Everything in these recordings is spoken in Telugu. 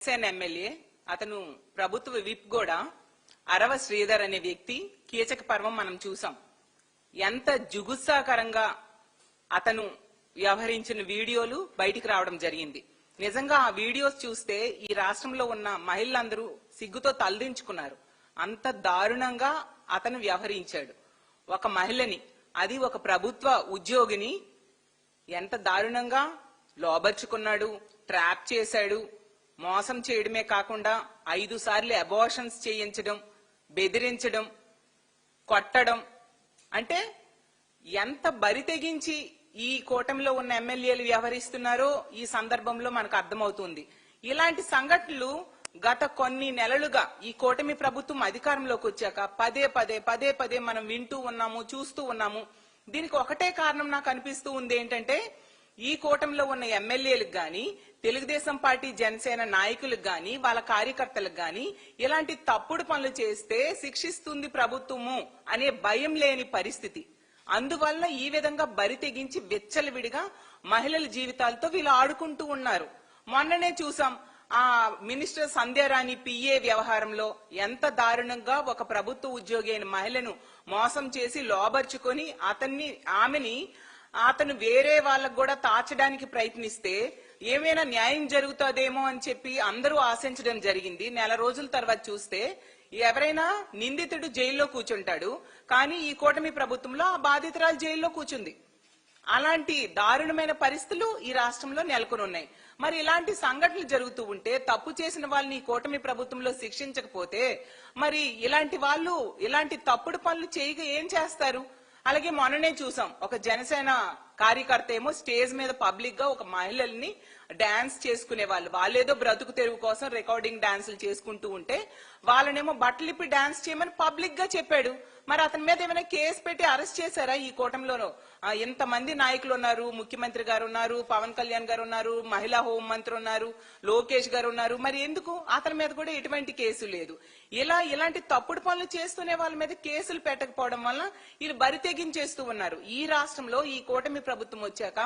జనసేన ఎమ్మెల్యే అతను ప్రభుత్వ విప్ కూడా అరవ శ్రీధర్ అనే వ్యక్తి కీచక పర్వం మనం చూసాం. ఎంత జుగుత్సాకరంగా అతను వ్యవహరించిన వీడియోలు బయటికి రావడం జరిగింది. నిజంగా ఆ వీడియోస్ చూస్తే ఈ రాష్ట్రంలో ఉన్న మహిళలందరూ సిగ్గుతో తలదించుకున్నారు. అంత దారుణంగా అతను వ్యవహరించాడు. ఒక మహిళని, అది ఒక ప్రభుత్వ ఉద్యోగిని ఎంత దారుణంగా లోబర్చుకున్నాడు, ట్రాప్ చేశాడు. మోసం చేయడమే కాకుండా 5 సార్లు అబార్షన్స్ చేయించడం, బెదిరించడం, కొట్టడం. అంటే ఎంత బరి తెగించి ఈ కూటమిలో ఉన్న ఎమ్మెల్యేలు వ్యవహరిస్తున్నారో ఈ సందర్భంలో మనకు అర్థమవుతుంది. ఇలాంటి సంఘటనలు గత కొన్ని నెలలుగా ఈ కూటమి ప్రభుత్వం అధికారంలోకి వచ్చాక పదే పదే మనం వింటూ ఉన్నాము, చూస్తూ ఉన్నాము. దీనికి ఒకటే కారణం నాకు అనిపిస్తూ ఉంది. ఏంటంటే ఈ కూటమిలో ఉన్న ఎమ్మెల్యేలకు గాని, తెలుగుదేశం పార్టీ జనసేన నాయకులకు గాని, వాళ్ళ కార్యకర్తలకు గాని ఇలాంటి తప్పుడు పనులు చేస్తే శిక్షిస్తుంది ప్రభుత్వము అనే భయం లేని పరిస్థితి. అందువల్ల ఈ విధంగా బరి తెగించి విచ్చలవిడిగా మహిళల జీవితాలతో వీళ్ళు ఆడుకుంటూ ఉన్నారు. మొన్ననే చూసాం ఆ మినిస్టర్ సంధ్యారాణి పిఏ వ్యవహారంలో ఎంత దారుణంగా ఒక ప్రభుత్వ ఉద్యోగి అయిన మహిళను మోసం చేసి లోబర్చుకొని ఆమెని అతను వేరే వాళ్ళకు కూడా తాచడానికి ప్రయత్నిస్తే ఏమైనా న్యాయం జరుగుతుందేమో అని చెప్పి అందరూ ఆశించడం జరిగింది. నెల రోజుల తర్వాత చూస్తే ఎవరైనా నిందితుడు జైల్లో కూర్చుంటాడు, కానీ ఈ కూటమి ప్రభుత్వంలో ఆ బాధితురాలు జైల్లో కూర్చుంది. అలాంటి దారుణమైన పరిస్థితులు ఈ రాష్ట్రంలో నెలకొని ఉన్నాయి. మరి ఇలాంటి సంఘటనలు జరుగుతూ ఉంటే తప్పు చేసిన వాళ్ళని ఈ కూటమి ప్రభుత్వంలో శిక్షించకపోతే మరి ఇలాంటి వాళ్ళు ఇలాంటి తప్పుడు పనులు చేయక ఏం చేస్తారు? అలాగే మొన్ననే చూసాం ఒక జనసేన కార్యకర్త ఏమో స్టేజ్ మీద పబ్లిక్ గా ఒక మహిళల్ని డాన్స్ చేసుకునే వాళ్ళేదో బ్రతుకు తెరువు కోసం రికార్డింగ్ డాన్సులు చేసుకుంటూ ఉంటే వాళ్ళనేమో బట్టలిప్పి డాన్స్ చేయమని పబ్లిక్ గా చెప్పాడు. మరి అతని మీద ఏమైనా కేసు పెట్టి అరెస్ట్ చేశారా? ఈ కూటమిలో ఎంతమంది నాయకులు ఉన్నారు, ముఖ్యమంత్రి గారు ఉన్నారు, పవన్ కళ్యాణ్ గారు ఉన్నారు, మహిళా హోం మంత్రి ఉన్నారు, లోకేష్ గారు ఉన్నారు. మరి ఎందుకు అతని మీద కూడా ఎటువంటి కేసు లేదు? ఇలాంటి తప్పుడు పనులు చేస్తూనే వాళ్ళ మీద కేసులు పెట్టకపోవడం వల్ల వీళ్ళు బరి తెగించేస్తూ ఉన్నారు. ఈ రాష్ట్రంలో ఈ కూటమి ప్రభుత్వం వచ్చాక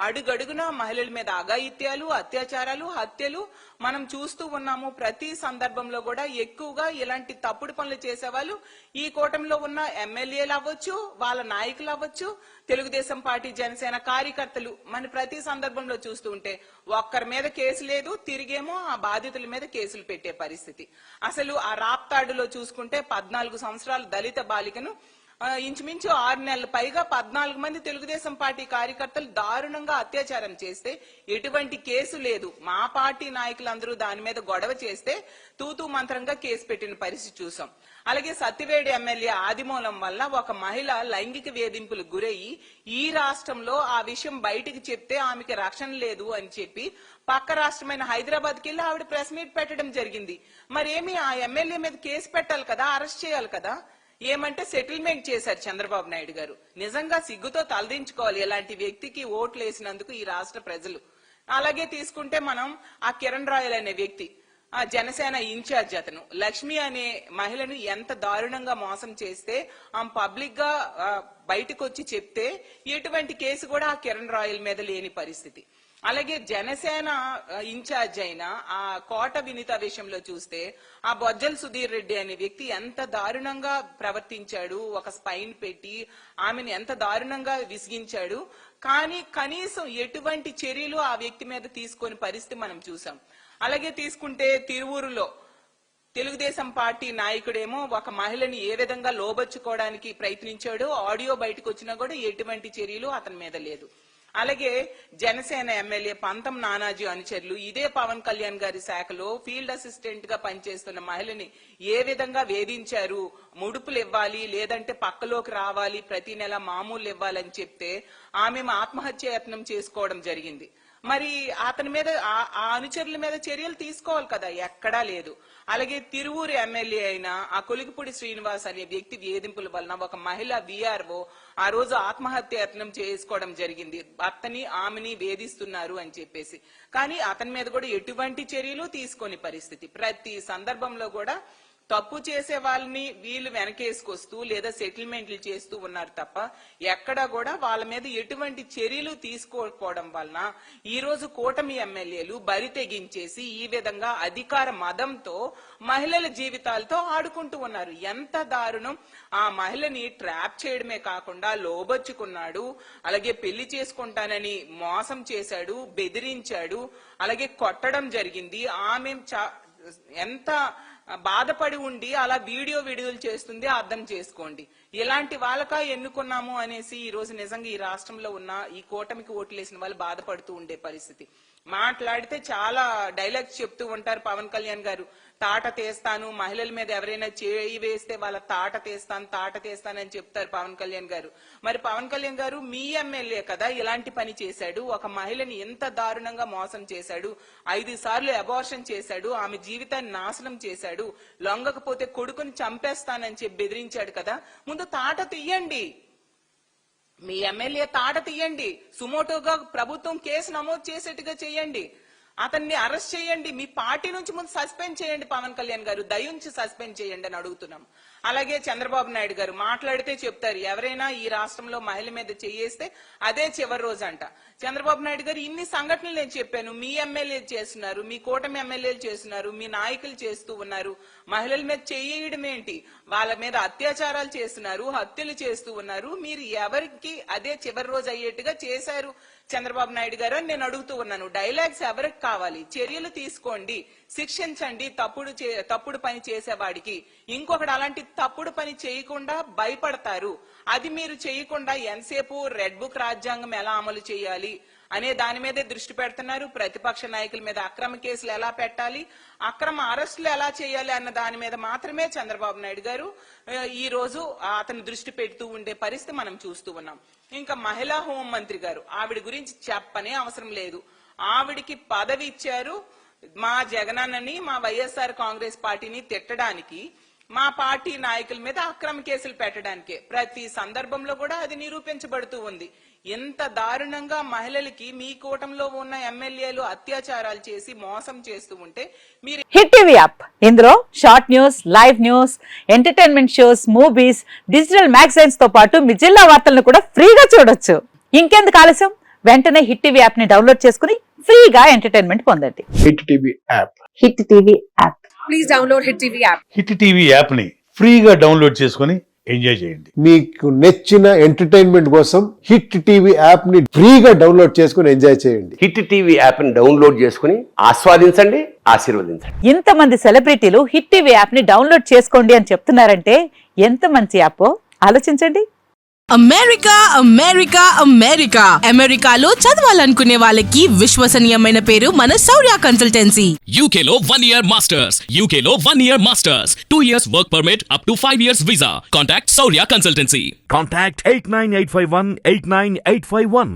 అడుగడుగున మహిళల మీద అఘాయిత్యాలు, అత్యాచారాలు, హత్యలు మనం చూస్తూ ఉన్నాము. ప్రతి సందర్భంలో కూడా ఎక్కువగా ఇలాంటి తప్పుడు పనులు చేసేవాళ్ళు ఈ కూటమిలో ఉన్న ఎమ్మెల్యేలు అవ్వచ్చు, వాళ్ళ నాయకులు అవ్వచ్చు, తెలుగుదేశం పార్టీ జనసేన కార్యకర్తలు. మన ప్రతి సందర్భంలో చూస్తూ ఉంటే ఒక్కరి మీద కేసు లేదు, తిరిగేమో ఆ బాధితుల మీద కేసులు పెట్టే పరిస్థితి. అసలు ఆ రాప్తాడులో చూసుకుంటే 14 సంవత్సరాల దళిత బాలికను ఇంచుమించు 6 నెలల పైగా 14 మంది తెలుగుదేశం పార్టీ కార్యకర్తలు దారుణంగా అత్యాచారం చేస్తే ఎటువంటి కేసు లేదు. మా పార్టీ నాయకులందరూ దాని మీద గొడవ చేస్తే తూతూ మంత్రంగా కేసు పెట్టిన పరిస్థితి చూసాం. అలాగే సత్తివేడి ఎమ్మెల్యే ఆదిమూలం వల్ల ఒక మహిళ లైంగిక వేధింపులకు గురయ్యి ఈ రాష్ట్రంలో ఆ విషయం బయటికి చెప్తే ఆమెకి రక్షణ లేదు అని చెప్పి పక్క రాష్ట్రమైన హైదరాబాద్కి వెళ్లి ఆవిడ ప్రెస్ మీట్ పెట్టడం జరిగింది. మరేమి ఆ ఎమ్మెల్యే మీద కేసు పెట్టాలి కదా, అరెస్ట్ చేయాలి కదా. ఏమంటే సెటిల్మెంట్ చేశారు చంద్రబాబు నాయుడు గారు. నిజంగా సిగ్గుతో తలదించుకోవాలి ఇలాంటి వ్యక్తికి ఓట్లు వేసినందుకు ఈ రాష్ట్ర ప్రజలు. అలాగే తీసుకుంటే మనం ఆ కిరణ్ రాయల్ అనే వ్యక్తి, ఆ జనసేన ఇన్ఛార్జ్, అతను లక్ష్మి అనే మహిళను ఎంత దారుణంగా మోసం చేస్తే ఆమె పబ్లిక్ గా బయటకు వచ్చి చెప్తే ఎటువంటి కేసు కూడా ఆ కిరణ్ రాయల్ మీద లేని పరిస్థితి. అలాగే జనసేన ఇన్ఛార్జ్ అయిన ఆ కోట వినిత విషయంలో చూస్తే ఆ బొజ్జల సుధీర్ రెడ్డి అనే వ్యక్తి ఎంత దారుణంగా ప్రవర్తించాడు. ఒక స్పైన్ పెట్టి ఆమెను ఎంత దారుణంగా విసిగించాడు. కానీ కనీసం ఎటువంటి చర్యలు ఆ వ్యక్తి మీద తీసుకొని పరిస్థితి మనం చూసాం. అలాగే తీసుకుంటే తిరువూరులో తెలుగుదేశం పార్టీ నాయకుడేమో ఒక మహిళని ఏ విధంగా లోబర్చుకోవడానికి ప్రయత్నించాడో ఆడియో బయటకు వచ్చినా కూడా ఎటువంటి చర్యలు అతని మీద లేదు. అలాగే జనసేన ఎమ్మెల్యే పంతం నానాజీ అనుచరులు ఇదే పవన్ కళ్యాణ్ గారి శాఖలో ఫీల్డ్ అసిస్టెంట్ గా పనిచేస్తున్న మహిళని ఏ విధంగా వేధించారు. ముడుపులు ఇవ్వాలి, లేదంటే పక్కలోకి రావాలి, ప్రతి నెల మామూలు ఇవ్వాలని చెప్తే ఆమె ఆత్మహత్య యత్నం చేసుకోవడం జరిగింది. మరి అతని మీద ఆ అనుచరుల మీద చర్యలు తీసుకోవాలి కదా, ఎక్కడా లేదు. అలాగే తిరువూరు ఎమ్మెల్యే అయిన ఆ కొలిగిపూడి శ్రీనివాస్ అనే వ్యక్తి వేధింపుల వలన ఒక మహిళ విఆర్ఓ ఆ రోజు ఆత్మహత్య యత్నం చేసుకోవడం జరిగింది. భర్తని ఆమెని వేధిస్తున్నారు అని చెప్పేసి. కానీ అతని మీద కూడా ఎటువంటి చర్యలు తీసుకోని పరిస్థితి. ప్రతి సందర్భంలో కూడా తప్పు చేసే వాళ్ళని వీళ్ళు వెనకేసుకొస్తూ లేదా సెటిల్మెంట్లు చేస్తూ ఉన్నారు తప్ప ఎక్కడా కూడా వాళ్ళ మీద ఎటువంటి చర్యలు తీసుకోకపోవడం వలన ఈ రోజు కూటమి ఎమ్మెల్యేలు బరి తెగించేసి ఈ విధంగా అధికార మదంతో మహిళల జీవితాలతో ఆడుకుంటూ ఉన్నారు. ఎంత దారుణం! ఆ మహిళని ట్రాప్ చేయడమే కాకుండా లోబొచ్చుకున్నాడు, అలాగే పెళ్లి చేసుకుంటానని మోసం చేశాడు, బెదిరించాడు, అలాగే కొట్టడం జరిగింది. ఆమె ఎంత బాధపడి ఉండి అలా వీడియోలు చేస్తుంది అర్థం చేసుకోండి. ఇలాంటి వాళ్ళకా ఎన్నుకున్నాము అనేసి ఈ రోజు నిజంగా ఈ రాష్ట్రంలో ఉన్న ఈ కూటమికి ఓట్లేసిన వాళ్ళు బాధపడుతూ ఉండే పరిస్థితి. మాట్లాడితే చాలా డైలాగ్స్ చెప్తూ ఉంటారు పవన్ కళ్యాణ్ గారు. తాట తీస్తాను, మహిళల మీద ఎవరైనా చేయి వేస్తే వాళ్ళ తాట తీస్తానని చెప్తారు పవన్ కళ్యాణ్ గారు. మరి పవన్ కళ్యాణ్ గారు మీ ఎమ్మెల్యే కదా ఇలాంటి పని చేశాడు, ఒక మహిళని ఎంత దారుణంగా మోసం చేశాడు, 5 సార్లు అబార్షన్ చేశాడు, ఆమె జీవితాన్ని నాశనం చేశాడు, లొంగకపోతే కొడుకుని చంపేస్తానని చెప్పి బెదిరించాడు కదా. ముందు తాట తీయండి, మీ ఎమ్మెల్యే తాట తీయండి, సుమోటోగా ప్రభుత్వం కేసు నమోదు చేసేట్టుగా చేయండి, అతన్ని అరెస్ట్ చేయండి, మీ పార్టీ నుంచి ముందు సస్పెండ్ చేయండి. పవన్ కళ్యాణ్ గారు దయించి సస్పెండ్ చేయండి అని అడుగుతున్నాం. అలాగే చంద్రబాబు నాయుడు గారు మాట్లాడితే చెప్తారు ఎవరైనా ఈ రాష్ట్రంలో మహిళ మీద చేయేస్తే అదే చివరి రోజు అంట. చంద్రబాబు నాయుడు గారు ఇన్ని సంఘటనలు నేను చెప్పాను, మీ ఎమ్మెల్యేలు చేస్తున్నారు, మీ కూటమి ఎమ్మెల్యేలు చేస్తున్నారు, మీ నాయకులు చేస్తూ ఉన్నారు. మహిళల మీద చేయడం ఏంటి, వాళ్ళ మీద అత్యాచారాలు చేస్తున్నారు, హత్యలు చేస్తూ ఉన్నారు. మీరు ఎవరికి అదే చివరి రోజు అయ్యేట్టుగా చేశారు చంద్రబాబు నాయుడు గారు అని నేను అడుగుతూ ఉన్నాను. డైలాగ్స్ ఎవరికి కావాలి? చర్యలు తీసుకోండి, శిక్షించండి తప్పుడు పని చేసేవాడికి. ఇంకొకటి అలాంటి తప్పుడు పని చేయకుండా భయపడతారు. అది మీరు చేయకుండా ఎంతసేపు రెడ్ బుక్ రాజ్యాంగం ఎలా అమలు చేయాలి అనే దాని మీదే దృష్టి పెడుతున్నారు. ప్రతిపక్ష నాయకుల మీద అక్రమ కేసులు ఎలా పెట్టాలి, అక్రమ అరెస్టులు ఎలా చేయాలి అన్న దాని మీద మాత్రమే చంద్రబాబు నాయుడు గారు ఈ రోజు అతను దృష్టి పెడుతూ ఉండే పరిస్థితి మనం చూస్తూ ఉన్నాం. ఇంకా మహిళా హోంమంత్రి గారు, ఆవిడ గురించి చెప్పనే అవసరం లేదు. ఆవిడికి పదవి ఇచ్చారు మా జగనన్నని, మా వైఎస్ఆర్ కాంగ్రెస్ పార్టీని తిట్టడానికి, మా పార్టీ నాయకుల మీద అక్రమ కేసులు పెట్టడానికే. ప్రతి సందర్భంలో కూడా అది నిరూపించబడుతూ ఉంది. ఎంత దారుణంగా మహిళలకి మీ కూటంలో ఉన్న ఎమ్మెల్యేలు అత్యాచారాలు చేసి మోసం చేస్తూ ఉంటే మీరు హిట్ టీవీ యాప్, ఇందులో short news, live news, entertainment shows, movies, digital magazines తో పాటు మీ జిల్లా వార్తలను కూడా ఫ్రీగా చూడొచ్చు. ఇంకెందుకు ఆలస్యం, వెంటనే హిట్ టీవీ యాప్ ని డౌన్లోడ్ చేసుకుని ఫ్రీగా ఎంటర్టైన్మెంట్ పొందండి. Hit TV app, hit TV app, please download hit TV app. Hit TV app ని ఫ్రీగా డౌన్లోడ్ చేసుకుని ఎంజాయ్ చేయండి. మీకు నచ్చిన ఎంటర్టైన్మెంట్ కోసం హిట్ టీవీ యాప్ ని ఫ్రీగా డౌన్లోడ్ చేసుకుని ఎంజాయ్ చేయండి. హిట్ టీవీ యాప్ ని డౌన్లోడ్ చేసుకుని ఆస్వాదించండి, ఆశీర్వదించండి. ఇంతమంది సెలబ్రిటీలు హిట్ టీవీ యాప్ ని డౌన్లోడ్ చేసుకోండి అని చెప్తున్నారంటే ఎంత మంచి యాప్ ఆలోచించండి. అమెరికా అమెరికా అమెరికా అమెరికాలో చదవాలనుకునే వాళ్ళకి విశ్వసనీయమైన పేరు మన శౌర్య కన్సల్టెన్సీ. UK లో 1 year masters, UK లో 1 year masters, 2 years work permit up to 5 years visa. Contact Saurya Consultancy. Contact 89851 89851.